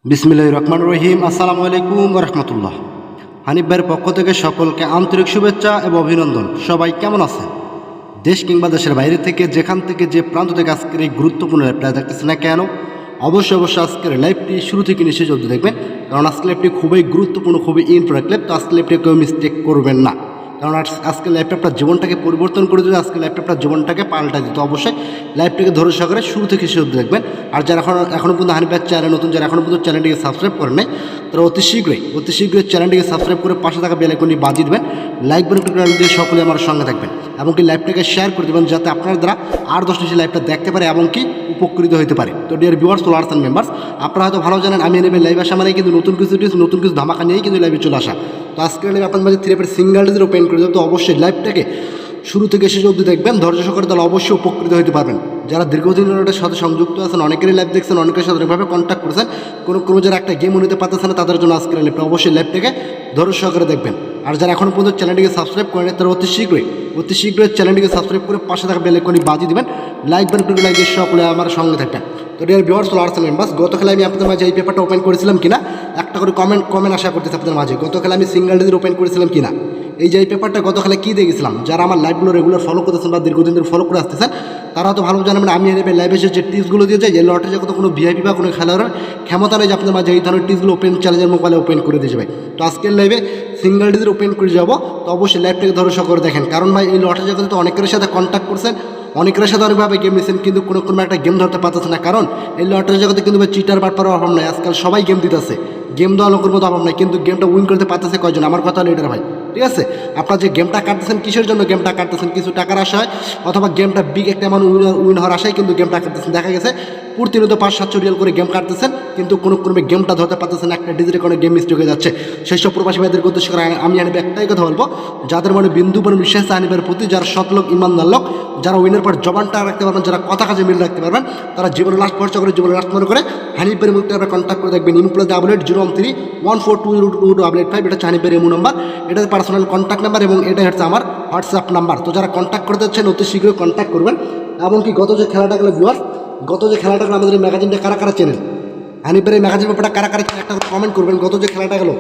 বিসমিল্লাহির রহমানির রহিম। আসসালামু আলাইকুম রহমতুল্লাহ। হানিফ ভাইয়ের পক্ষ থেকে সকলকে আন্তরিক শুভেচ্ছা এবং অভিনন্দন। সবাই কেমন আছেন? দেশ কিংবা দেশের বাইরে থেকে যেখান থেকে যে প্রান্ত থেকে আজকের এই গুরুত্বপূর্ণ লাইভটা দেখতেছেন না কেন, অবশ্যই আজকের লাইভটি শুরু থেকে নিশ্চয় চলতে দেখবেন, কারণ আজকের লাইভটি খুবই গুরুত্বপূর্ণ, খুবই ইম্পর্টেন্ট লাইভ। তো আজকের লাইভটি কেউ মিস্টেক করবেন না, কারণ আজকের লাইভটা আপনার জীবনটাকে পরিবর্তন করে দিতে, আজকের লাইভটা আপনার জীবনটাকে পাল্টায় দিতে। অবশ্যই লাইভটাকে ধরে সহকারে শুরু থেকে শেষ অবধি দেখবেন। আর যারা এখনও পর্যন্ত হানিফ ভাইয়ের চ্যানেল নতুন, যারা এখনও পর্যন্ত চ্যানেলটিকে সাবস্ক্রাইব করেন নাই, তারা অতি শীঘ্রই চ্যানেলটিকে সাবস্ক্রাইব করে পাশে থাকা বেল আইকনটি বাজিয়ে দেবেন। লাইক বাটন দিয়ে সকলে আমার সঙ্গে থাকবেন, এমনকি লাইভটাকে শেয়ার করে দেবেন যাতে আপনার দ্বারা আর 10টি লাইভটা দেখতে পারে এমনকি উপকৃত হতে পারে। তো dear viewers, followers and members, আপনারা হয়তো ভালো জানেন আমি নেবে লাইভ আসা মানে কিন্তু নতুন কিছু ধামাকা নিয়েই কিন্তু লাইভে চলে আসা। তো আজকে লাইভ আপনার মাঝে 3 সিঙ্গেল ডিজিট ওপেন করে দেবো। তো অবশ্যই লাইভটাকে শুরু থেকে শেষ অবধি দেখবেন, ধৈর্য সহকারে, তাহলে অবশ্যই উপকৃত হতে পারবেন। যারা দীর্ঘদিনের সাথে সংযুক্ত আছেন, অনেকেরই লাইভ দেখছেন, অনেকের সাথে অনেকভাবে কন্ট্যাক্ট করেছেন, কোনো যারা একটা গেমও নিতে পারতেছে না, তাদের জন্য আজকের লাইভটা অবশ্যই লাইভটাকে ধৈর্য সহকারে দেখবেন। আর যারা এখনও পর্যন্ত চ্যানেলটিকে সাবস্ক্রাইব করেন, তারা অতি শীঘ্রই চ্যানেলটিকে সাবস্ক্রাইব করে পাশে থাকা বেল আইকনটি বাজিয়ে দিবেন। লাইক বাটন লাগিয়ে সকলে আমার সঙ্গে থাকবেন। তো dear viewers, followers and members, গতকাল আমি আপনাদের মাঝে এই পেপারটা ওপেন করেছিলাম কিনা একটা করে কমেন্ট আশা করতেছি আপনাদের মাঝে। গতকাল আমি সিঙ্গেল ডিজিট ওপেন করেছিলাম কিনা, এই যে এই পেপারটা গতকালে কী দেখেছিলাম, যারা আমার লাইভগুলো রেগুলার ফলো করতেছেন বা দীর্ঘদিন ধরে ফলো করে আসতেছেন, তারা তো ভালো জানেন আমি এনে লাইভে এসে যে টিপসগুলো দিয়ে যাই, যে লটারি যখন কোনো ভিআইপি বা কোনো খেলোয়াড়ের ক্ষমতা নেই যে আপনাদের মাঝে এই ধরনের টিপসগুলো ওপেন চ্যালেঞ্জের মোবাইলে ওপেন করে দিয়ে যাবে। তো আজকের লাইভে সিঙ্গেল ডিজিট ওপেন করে যাবো। তো অবশ্যই লাইভটাকে ধরে করে দেখেন, কারণ ভাই এই লটারি জগতে তো অনেকের সাথে কন্ট্যাক্ট করছেন, অনেকের সাথে অনেকভাবে গেম নিচ্ছেন, কিন্তু কোনো একটা গেম ধরতে পারতেছে না। কারণ এই লটারি জগতে কিন্তু চিটার বাটপার অভাব নাই, আজকাল সবাই গেম দিতেছে, গেম দেওয়া লোকের মতো অভাব নাই, কিন্তু গেমটা উইন করতে পারতেছে কয়জন? আমার কথা হলো এটার ভাই, ঠিক আছে? আপনার যে গেমটা কাটতেছেন, কিসের জন্য গেমটা কাটতেছেন? কিছু টাকার আশায় অথবা গেমটা বিগ একটা উইন হওয়ার আশায় কিন্তু গেমটা কাটতেছেন। দেখা গেছে প্রতিনিয়ত 500-700 রিয়াল করে গেম কাটতেছেন, কিন্তু কোনো ক্রমে গেমটা ধরতে পারতেছেন, একটা ডিজিটে কোনো গেম মিস্টেক হয়ে যাচ্ছে। সেই সব প্রবাসী ভাইদের উদ্দেশ্য করে আমি আনিব একটাই কথা বলবো, যাদের মনে বিন্দু পরিমাণ বিশ্বাস আনিবের প্রতি, যারা সৎলোক ইমানদার লোক, যারা উইনের পর জবানটা রাখতে পারবেন, যারা কথা কাজে মিল রাখতে পারবেন, তারা জীবনে লাস্ট ভরসা করে, জীবনে লাস্ট মনে করে হানিফের মুখটা আপনারা কন্ট্যাক্ট করে দেখবেন। ইমো প্লাস 013-142-285, এটা হচ্ছে হানিফের ইমো নাম্বার, এটা পার্সোনাল কন্ট্যাক্ট নাম্বার এবং এটা হচ্ছে আমার হোয়াটসঅ্যাপ নাম্বার। তো যারা কন্ট্যাক্ট করতে যাচ্ছেন অতি শীঘ্রই কন্ট্যাক্ট করবেন। এমনকি গত যে খেলাটা গেলো ভিউয়ার্স, আমাদের এই ম্যাগাজিনটা কারা চেনেন, হানিফের এই ম্যাগাজিন ব্যাপারটা কারা চেনেন, একটা কমেন্ট করবেন। গত যে খেলাটা গেলো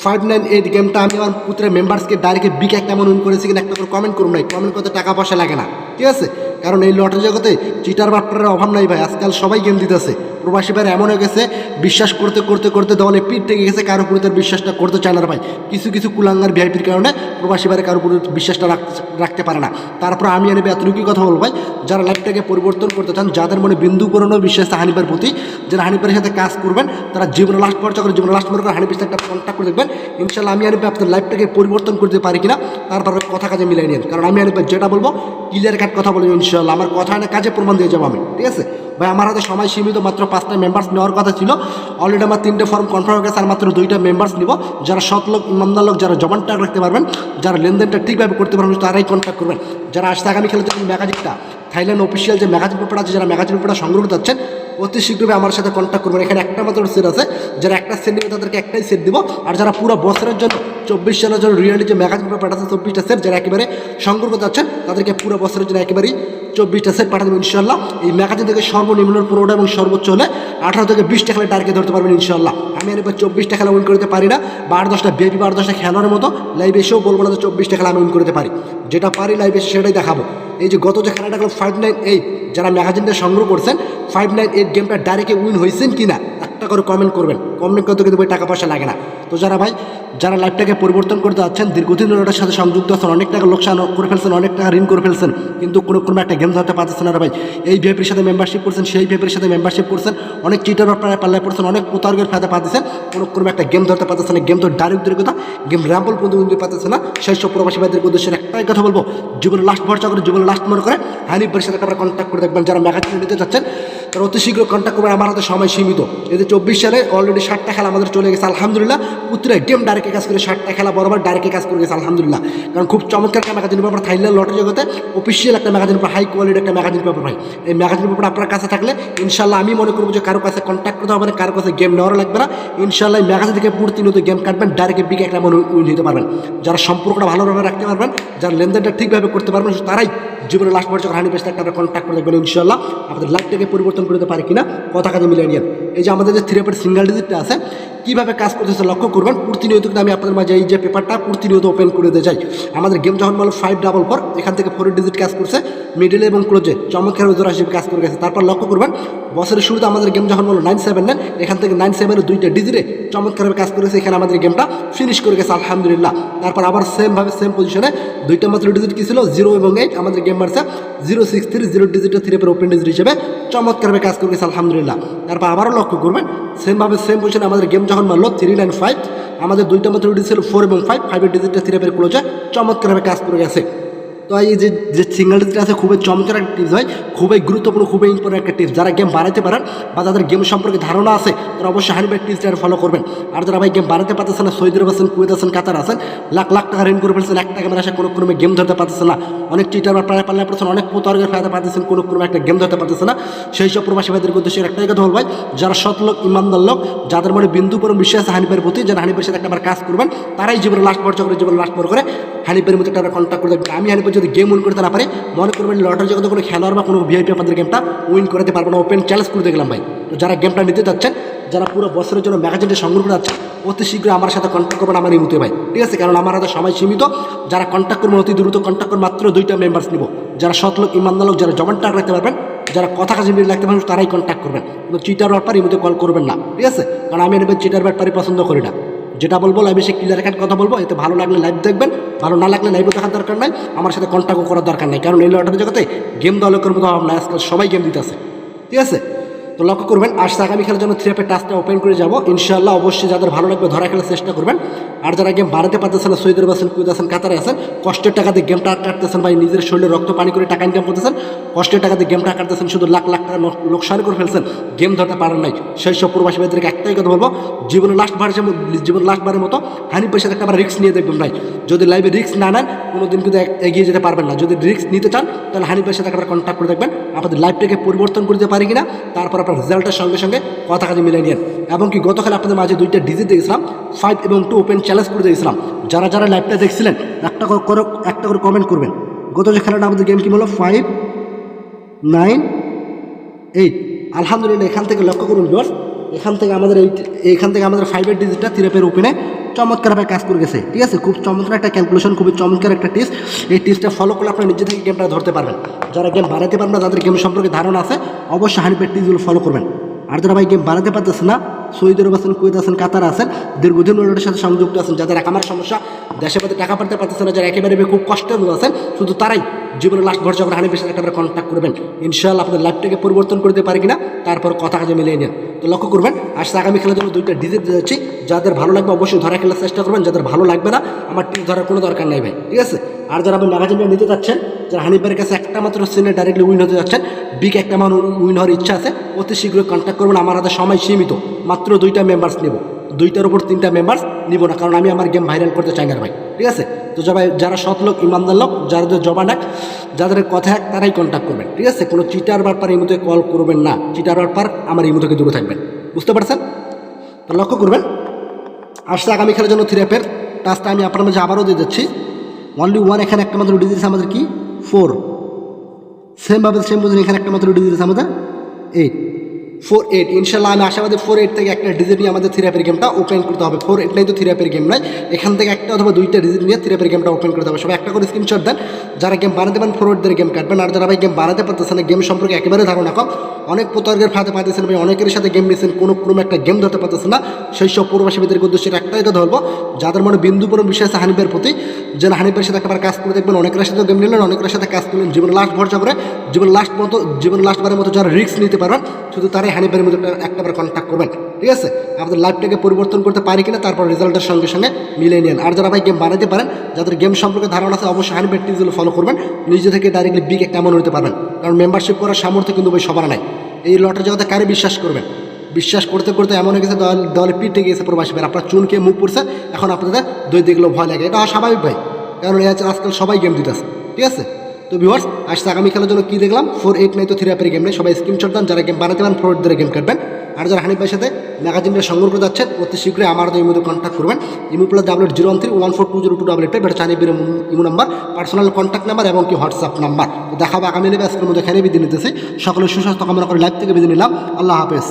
598 গেমটা আমি আমার পুত্রের মেম্বার্সকে ডাইরেক্ট বিগ একটা এমন উইন করেছি কিনা একটা করে কমেন্ট করুন। নাই কমেন্ট করতে টাকা পয়সা লাগে না, ঠিক আছে? কারণ এই লটারি জগতে চিটার বাটপারের অভাব নাই ভাই, আজকাল সবাই গেম দিতেছে। প্রবাসী ভাইয়ের এমন হয়ে গেছে, বিশ্বাস করতে দলে পিঠ থেকে গেছে, কারোর উপরে তার বিশ্বাসটা করতে চায় না ভাই। কিছু কুলাঙ্গার ভিআইপির কারণে প্রবাসী ভাইয়ের কারোর উপরে বিশ্বাসটা রাখতে পারে না। তারপর আমি আনিবে এতটুকুই কথা বলবো ভাই, যারা লাইফটাকে পরিবর্তন করতে চান, যাদের মনে বিন্দু পূরণও বিশ্বাস হানিফের প্রতি, যারা হানিফের সাথে কাজ করবেন, তারা জীবনে লাস্ট পর্যন্ত করে, জীবনে লাস্ট মনে করে হানিফের সাথে একটা কন্ট্যাক্ট করে দেখবেন। ইনশাল্লাহ আমি আনিবে আপনার লাইফটাকে পরিবর্তন করতে পারি কিনা, তারপর কথা কাজে মিলাই নিন। কারণ আমি আনিবে যেটা বলবো ক্লিয়ার কাট কথা বলবো, ইনশাল্লাহ আমার কথা না কাজে প্রমাণ দিয়ে যাবো আমি, ঠিক আছে ভাই? আমার হাতে সময় সীমিত, মাত্র 5টা মেম্বার্স নেওয়ার কথা ছিল, অলরেডি আমার 3টে ফর্ম কনফার্ম হয়ে গেছে, আর মাত্র 2টা মেম্বার্স নিব। যারা সৎ লোক, ইমানদার লোক, যারা জবানটা রাখতে পারবেন, যারা লেনদেনটা ঠিকভাবে করতে পারবেন, তারাই কন্ট্যাক্ট করবেন। যারা আসতে আগামী খেলে যে ম্যাগাজিনটা থাইল্যান্ড অফিসিয়াল যে ম্যাগাজিন পেপার আছে, যারা ম্যাগাজিন পেপারটা সংগ্রহ করতে যাচ্ছেন, অতি শীঘ্রই আমার সাথে কন্ট্যাক্ট করবেন। এখানে একটা মাত্র সেট আছে, যারা একটা সেট নেবে তাদেরকে একটাই সেট দিব। আর যারা পুরো বছরের জন্য 24 সালের জন্য রিয়েলি যে ম্যাগাজিন পেপার আছে 24টা সেট, যারা একেবারে সংগ্রহ করতে যাচ্ছেন, তাদেরকে পুরো বছরের জন্য একেবারেই 24টা সেট পাঠাতে দেবেন ইনশাল্লাহ। এই ম্যাগাজিন থেকে সর্বনিম্ন 15টা এবং সর্বোচ্চ হলে 18 থেকে 20টা খেলা টার্গেট ধরতে পারবেন ইনশাল্লাহ। আমি এবার 24টা খেলা উইন করতে পারি না, বা 8-10টা বেবি বা 8-10টা খেলার মতো লাইভ এসেও বলবো না যে 24টা খেলা আমি উইন করতে পারি। যেটা পারি লাইভ এসে সেটাই দেখাবো। এই যে গত যে খেলাটা গেল 598, যারা ম্যাগাজিনটা সংগ্রহ করছেন 598 গেমটা ডাইরেক্টে উইন হয়েছেন কিনা একটা করে কমেন্ট করবেন। কমেন্ট করতে কিন্তু টাকা পয়সা লাগে না। তো যারা লাইফটাকে পরিবর্তন করতে যাচ্ছেন, দীর্ঘদিন ওটার সাথে সংযুক্ত আছেন, অনেক টাকা লোকসান করে ফেলছেন, অনেক টাকা ঋণ করে ফেলছেন, কিন্তু কোনো একটা গেম ধরতে পারতেছেন না ভাই। এই ভিআইপির সাথে মেম্বারশিপ করছেন, সেই ভিআইপির সাথে মেম্বারশিপ করছেন, অনেক চিটার আপনারা পাল্লায় পড়ছেন, অনেক প্রতারকের ফায়দা পাচ্ছেন, কোনো একটা গেম ধরতে পারতেছেন না। গেম তো ডাইরেক্ট কথা, গেম র্যাম্পল পর্যন্ত পারতেছে না। সেই সব প্রবাসী ভাইদের উদ্দেশ্যে একটাই কথা বলবো, জীবনে লাস্ট ভরসা করে, জীবনে লাস্ট মনে করে হানিফের সাথে আপনারা কন্ট্যাক্ট করে দেখবেন। যারা ম্যাগাজিন নিতে চাচ্ছেন, তারা অতি শীঘ্র কন্ট্যাক্ট করবেন। আমার হাতে সময় সীমিত। এই যে 24 সালে অলরেডি 60টা খেলা আমাদের চলে গেছে আলহামদুলিল্লাহ। পুত্রে গেম ডাইরেক্টে কাজ করে 60টা খেলা বরাবর ডাইরেক্টে কাজ করে গেছে আলহামদুলিল্লাহ। কারণ খুব চমৎকার একটা ম্যাগাজিন পেপার, থাইল্যান্ড লটারি জগতে অফিসিয়াল একটা ম্যাগাজিন পেপার, হাই কোয়ালিটির একটা ম্যাগাজিন পেপার ভাই। এই ম্যাগাজিন পেপার আপনার কাছে থাকলে ইনশাল্লাহ আমি মনে করবো যে কারো কাছে কন্ট্যাক্ট করতে হবে না, কারো কাছে গেম নেওয়ার লাগবে না। ইনশাল্লাহ এই ম্যাগাজিন থেকে প্রতিনিয়ত গেম কাটবেন, ডাইরেক্ট বিগ একটা উইন নিতে পারবেন। যারা সম্পর্কটা ভালোভাবে রাখতে পারবেন, যারা লেনদেনটা ঠিকভাবে করতে পারবেন, তারাই জীবনে লাস্ট পর্যন্ত হানি পেস্ট একটা কন্ট্যাক্ট করে দেখবেন। ইনশাল্লাহ আপনাদের লাইফটাকে পরিবর্তন পরিবর্তন করতে পারি কিনা কথা কাজে মিলিয়ে নিন। এই যে আমাদের যে 3 অ্যাপের সিঙ্গেল ডিজিটটা আছে কীভাবে কাজ করতেছে লক্ষ্য করবেন। প্রতিনিয়ত কিন্তু আমি আপনাদের মাঝে এই যে পেপারটা প্রতিনিয়ত ওপেন করে দিতে চাই। আমাদের গেম যখন বলো 544 এখান থেকে 4 ডিজিট কাজ করছে, মিডলে এবং ক্লোজে চমৎকার জোড়া হিসেবে কাজ করে গেছে। তারপর লক্ষ্য করবেন বছরের শুরুতে আমাদের গেম যখন বলো 979 এখান থেকে 97-এর 2টা ডিজিটে চমৎকারভাবে কাজ করেছে, এখানে আমাদের গেমটা ফিনিশ করে গেছে আলহামদুলিল্লাহ। তারপর আবার সেমভাবে সেম পজিশনে 2টা মাত্র ডিজিট কী ছিল 0 এবং 8 আমাদের গেম মারছে 063 0 ডিজিটে 3 অ্যাপের ওপেন ডিজিট হিসেবে চমৎকারভাবে কাজ করে গেছে আলহামদুলিল্লাহ। তারপর আবারও লক্ষ্য করবেন সেমভাবে সেম পজিশনে আমাদের গেম যখন মারলো 395 আমাদের 2টা মাত্র ডিজিট ছিল 4 এবং 5 5-এর ডিজিটটা 3 অ্যাপের ক্লোজে চমৎকারভাবে কাজ করে গেছে। তো এই যে সিঙ্গেল ডিজিট আছে খুবই চমৎকার একটা টিপস হয়, খুবই গুরুত্বপূর্ণ খুবই ইম্পর্টেন্ট একটা টিপস। যারা গেম বানাতে পারেন বা যাদের গেম সম্পর্কে ধারণা আছে তারা অবশ্যই হানিফ ভাই টিপসটা ফলো করবেন। আর যারা ভাই গেম বানাতে পারতেছেন না, সৌদি আরব আছেন, কুয়েত আছেন, কাতার আছেন, লাখ লাখ টাকা ঋণ করে ফেলছেন, একটা ক্যামেরা আসে কোনো ক্রমে গেম ধরতে পারতেছেন না, অনেক চিটার বা প্রায় পাল্লা পড়ছেন, অনেক প্রতারকের ফায়দা পাচ্ছেন, কোনো ক্রমে একটা গেম ধরতে পারতেছে না, সেই সব প্রবাসী ভাইদের উদ্দেশ্যে একটাই কথা বলবো ভাই, যারা সৎ লোক ইমানদার লোক যাদের মনে বিন্দু পরম বিশ্বাস আছে হানিফের প্রতি, যারা হানিফের সাথে একটা কাজ করবেন তারাই জীবনে লাস্ট বর্ষ করে জীবনে লাস্ট বর করে হানিফের মধ্যে একটা কন্ট্যাক্ট করে দেবেন। আমি হানিফের যদি গেম উইন করতে না পারি মনে করবেন লটারি জগতে কোনো খেলোয়াড় বা কোনো ভিআইপি আপনাদের গেমটা উইন করতে পারবো না, ওপেন চ্যালেঞ্জ করে দেখলাম ভাই। তো যারা গেমটা নিতে যাচ্ছেন, যারা পুরো বছরের জন্য ম্যাগাজিনটা সংগ্রহ করে যাচ্ছেন অতি শীঘ্রই আমার সাথে কন্ট্যাক্ট করবেন আমার এই মুহূর্তে ভাই, ঠিক আছে? কারণ আমার হাতে সময় সীমিত, যারা কন্ট্যাক্ট করবেন অতি দ্রুত কন্ট্যাক্ট করবেন, মাত্র 2টা মেম্বার্স নিব, যারা সৎ লোক ইমানদার লোক যারা জমান টাকা রাখতে পারবেন, যারা কথা কাজে মিল রাখতে পারবেন তারাই কন্ট্যাক্ট করবেন। কিন্তু চিটার ব্যাপার এই মুহূর্তে কল করবেন না, ঠিক আছে? কারণ আমি এবার চিটার ব্যাপারই পছন্দ করি না। যেটা বলবো লাইভে সে ক্লিয়ার কাট কথা বলবো, এতে ভালো লাগলে লাইভ দেখবেন, ভালো না লাগলে লাইভও দেখার দরকার নাই, আমার সাথে কন্ট্যাক্টও করার দরকার নাই। কারণ এই লটারি জগতে গেম দেওয়া লোকের মতো ভাব না, আজকাল সবাই গেম দিতেছে, ঠিক আছে? তো লক্ষ্য করবেন আসছে আগামী খেলার জন্য 3 অ্যাপের টাস্কটা ওপেন করে যাবো ইনশাআল্লাহ। অবশ্যই যাদের ভালো লাগবে ধরা খেলার চেষ্টা করবেন। আর যারা গেম বানাতে পারতেছেন না, সৌদি আরব আছেন, কুয়েত আছেন, কাতারে আছেন, কষ্টের টাকা দিয়ে গেমটা কাটতেছেন ভাই, নিজের শরীরে রক্ত পানি করে টাকা ইনকাম করতেছেন, কষ্টের টাকা দিয়ে গেমটা কাটতেছেন, শুধু লাখ লাখ টাকা লোকসান করে ফেলছেন, গেম ধরতে পারেন নাই, সেই সব প্রবাসী ভাইদেরকে একটাই কথা বলবো, জীবনে লাস্টবারের মতো হানিফের সাথে একটা রিস্ক নিয়ে দেখবেন ভাই। যদি লাইভে রিস্ক না নেন কোনোদিন কিন্তু এগিয়ে যেতে পারবেন না। যদি রিস্ক নিতে চান তাহলে হানিফের সাথে একবার কন্ট্যাক্ট করে দেখবেন, আপনাদের লাইফটাকে পরিবর্তন করতে পারি কিনা, তারপর আপনার রেজাল্টের সঙ্গে সঙ্গে কথা কাজে মিলিয়ে নিন। এবং কি গতকাল আপনাদের মাঝে 2টা ডিজিট দেখছিলাম, 5 এবং 2 ওপেন চ্যালেঞ্জ করে দিয়েছিলাম। যারা যারা লাইভটা দেখছিলেন একটা করে কমেন্ট করবেন। গত যে খেলাটা আমাদের গেম কি বলো 5 9 8 আলহামদুলিল্লাহ। এখান থেকে লক্ষ্য করুন ভিউয়ার্স, এখান থেকে আমাদের 5-এর ডিজিটটা 3 অ্যাপের ওপেনে চমৎকারভাবে কাজ করে গেছে, ঠিক আছে? খুব চমৎকার একটা ক্যালকুলেশন, খুবই চমৎকার একটা টিপস। এই টিপসটা ফলো করলে আপনার নিজে থেকে গেমটা ধরতে পারবেন। যারা গেম বানাতে পারবেন না, যাদের গেম সম্পর্কে ধারণা আছে অবশ্যই হানিফের টিপসগুলো ফলো করবেন। আর যারা ভাই গেম বানাতে পারতেছেন না, সৌদি আরব আছেন, কুয়েত আছেন, কাতার আছেন, দীর্ঘদিন ওটার সাথে সংযুক্ত আছেন, যাদের একামার সমস্যা, দেশে পাতে টাকা পাঠাতে পারতেছেন না, যারা একেবারে খুব কষ্টের মধ্যে আছেন, শুধু তারাই জীবনে লাস্ট ভরসা করে হানিফের সাথে একটা কন্ট্যাক্ট করবেন। ইনশাআল্লাহ আপনাদের লাইফটাকে পরিবর্তন করতে পারে কিনা তারপর কথা কাজে মিলিয়ে নিন। তো লক্ষ্য করবেন আসলে আগামী খেলার জন্য 2টা ডিজিট যাচ্ছি, যাদের ভালো লাগবে অবশ্যই ধরা খেলার চেষ্টা করবেন, যাদের ভালো লাগবে না আমার টিপস ধরার কোনো দরকার নাই ভাই, ঠিক আছে? আর যারা আপনি ম্যাগাজিনটা নিতে চাচ্ছেন, যারা হানিফের কাছে একটা মাত্র সিনে ডাইরেক্টলি উইন হতে যাচ্ছেন, বিগ একটা মান উইন হওয়ার ইচ্ছা আছে, অতি শীঘ্রই কন্ট্যাক্ট করবেন। আমার হাতে সময় সীমিত, মাত্র 2টা মেম্বার্স নেব, 2টার উপর 3টা মেম্বার্স নিব না, কারণ আমি আমার গেম ভাইরাল করতে চাই না ভাই, ঠিক আছে? তো যারা সৎ লোক ইমানদার লোক যাদের জবান এক, যাদের কথা এক, তারাই কন্ট্যাক্ট করবেন, ঠিক আছে? কোনো চিটার ব্যাপার এই মধ্যে কল করবেন না, চিটার ব্যাপার আমার এই মধ্যে দূরে থাকবেন, বুঝতে পারছেন? তো লক্ষ্য করবেন আসছে আগামী খেলার জন্য 3 অ্যাপের টাস্কটা আমি আপনার মাঝে আবারও দিয়ে যাচ্ছি। অনলি 1 এখানে একটা মাত্র ডিজিট আছে আমাদের কি 4, সেমভাবে সেম বুঝুন এখানে একটা মাত্র ডিজিট আছে আমাদের 8 4-8। ইনশাল্লাহ আমি আশাবাদী 4-8 থেকে একটা ডিজিট নিয়ে আমাদের 3 অ্যাপের গেমটা ওপেন করতে হবে। 4-8 নাই তো 3 অ্যাপের গেম নয়, এখান থেকে একটা অথবা 2টা ডিজিট নিয়ে 3 অ্যাপের গেমটা ওপেন করতে হবে। সবাই একটা করে স্ক্রিনশট দেন, যারা গেম বানাতে পারেন 4-8 গেম কাটবেন। আর যারা ভাই গেম বানাতে পারতেছেন না, গেম সম্পর্কে একেবারে ধারণা কম, অনেক প্রতারকের ফাঁদে পাইতেছেন ভাই, অনেকের সাথে গেম নিয়েছেন, কোনো ক্রমে একটা গেম ধরতে পারতেছেন না, সেই সব প্রবাসীদের উদ্দেশ্যে একটাই কথা বলবো, যাদের মনে বিন্দু কোনো বিষয় আছে হানিফের প্রতি, যেন হানিফের সাথে একবার কাজ করে দেখবেন। অনেকের সাথে গেম নিলেন, অনেকের সাথে কাজ করলেন, জীবনে লাস্ট ভরসা করে জীবন লাস্টবারের মতো যারা রিস্ক নিতে পারবেন শুধু তারাই হানিফের মধ্যে একটাবার কন্ট্যাক্ট করবেন, ঠিক আছে? আপনাদের লাইফটাকে পরিবর্তন করতে পারি কিনা তারপর রেজাল্টের সঙ্গে সঙ্গে মিলিয়ে নিন। আর যারা ভাই গেম বানাতে পারেন, যাদের গেম সম্পর্কে ধারণা আছে অবশ্যই হানিফের টিপসগুলো ফলো করবেন, নিজে থেকে ডাইরেক্টলি বিগ একটা এমন হতে পারবেন। কারণ মেম্বারশিপ করার সামর্থ্য কিন্তু ভাই সবার নাই। এই লটারি জগতে কারে বিশ্বাস করবেন? বিশ্বাস করতে করতে এমন হয়ে গেছে দলে পিঠে গিয়েছে প্রবাসী ভাই, আপনার চুন খেয়ে মুখ পড়ছে, এখন আপনাদের দই দেখলেও ভয় লাগে, এটা স্বাভাবিক ভাই, কারণ আজকাল সবাই গেম দিতেছে, ঠিক আছে? তো ভিউয়ার্স আসছে আগামী খেলার জন্য কী দেখলাম 4-8 নাই তো 3 অ্যাপের গেম নেই, সবাই স্ক্রিনশট দেন, যারা গেম বানাতে পারেন 4-8 গেম কাটবেন। আর যারা হানিফ ভাইয়ের সাথে ম্যাগাজিনটা সংগ্রহ করে যাচ্ছেন অতি শীঘ্রই আমার এই মধ্যে কন্ট্যাক্ট করবেন। Imo plus 013142028 imo number, personal contact number এবং কি হোয়াটসঅ্যাপ নাম্বার। তো দেখাবো আগামী নেবে, আজকের মধ্যে এখানে বিদায় নিতেছি। সকলের সুস্বাস্থ্য কামনা করে লাইভ থেকে বিদায় নিলাম। আল্লাহ হাফেজ।